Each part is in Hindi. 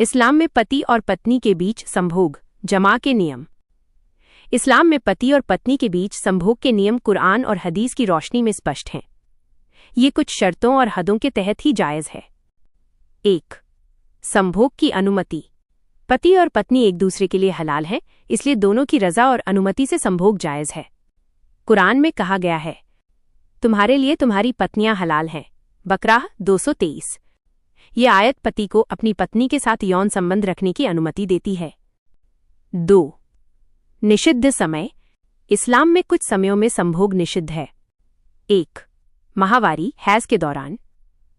इस्लाम में पति और पत्नी के बीच संभोग जमा के नियम। इस्लाम में पति और पत्नी के बीच संभोग के नियम कुरान और हदीस की रोशनी में स्पष्ट हैं। ये कुछ शर्तों और हदों के तहत ही जायज़ है। 1. संभोग की अनुमति। पति और पत्नी एक दूसरे के लिए हलाल हैं, इसलिए दोनों की रज़ा और अनुमति से संभोग जायज़ है। कुरान में कहा गया है, तुम्हारे लिए तुम्हारी पत्नियां हलाल हैं। बकराह 223। ये आयत पति को अपनी पत्नी के साथ यौन संबंध रखने की अनुमति देती है। 2. निषिद्ध समय। इस्लाम में कुछ समयों में संभोग निषिद्ध है। 1. माहवारी हैज़ के दौरान।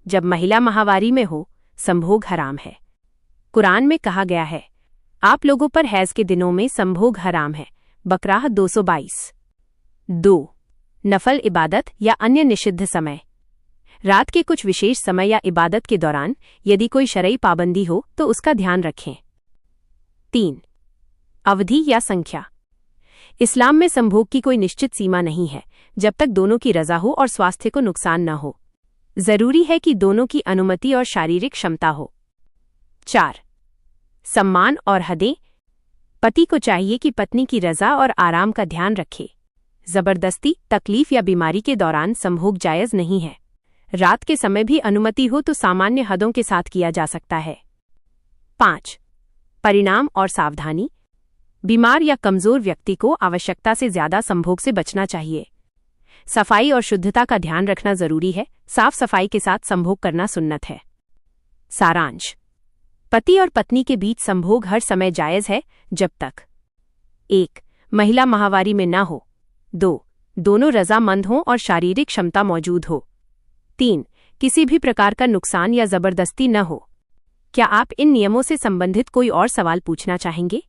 जब महिला माहवारी में हो, संभोग हराम है। कुरान में कहा गया है, आप लोगों पर हैज़ के दिनों में संभोग हराम है। बकराह 222। 2. नफल इबादत या अन्य निषिद्ध समय। रात के कुछ विशेष समय या इबादत के दौरान यदि कोई शरई पाबंदी हो तो उसका ध्यान रखें। 3. अवधि या संख्या। इस्लाम में संभोग की कोई निश्चित सीमा नहीं है, जब तक दोनों की रज़ा हो और स्वास्थ्य को नुकसान न हो। जरूरी है कि दोनों की अनुमति और शारीरिक क्षमता हो। 4. सम्मान और हदें। पति को चाहिए कि पत्नी की रज़ा और आराम का ध्यान रखे। जबरदस्ती, तकलीफ या बीमारी के दौरान संभोग जायज़ नहीं है। रात के समय भी अनुमति हो तो सामान्य हदों के साथ किया जा सकता है। 5. परिणाम और सावधानी। बीमार या कमजोर व्यक्ति को आवश्यकता से ज्यादा संभोग से बचना चाहिए। सफाई और शुद्धता का ध्यान रखना जरूरी है। साफ सफाई के साथ संभोग करना सुन्नत है। सारांश। पति और पत्नी के बीच संभोग हर समय जायज़ है, जब तक 1. महिला माहवारी में न हो। 2. दोनों रज़ामंद हों और शारीरिक क्षमता मौजूद हो। 3. किसी भी प्रकार का नुकसान या जबरदस्ती न हो। क्या आप इन नियमों से संबंधित कोई और सवाल पूछना चाहेंगे?